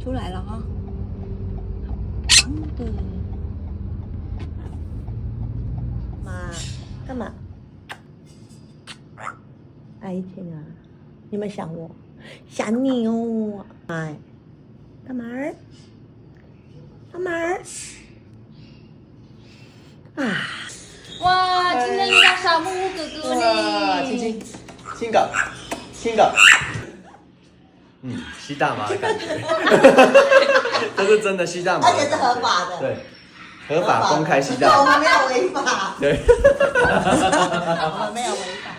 出来了哈，好棒的。妈，干嘛？爱情啊，你们想我？想你哦，哎，干嘛儿？干嘛儿？啊！哇，今天遇到小木屋哥哥呢！亲个，吸大麻的感觉，这是真的吸大麻，而且是合法的，对，合法公开吸大麻，我们没有违法，对，我们没有违法。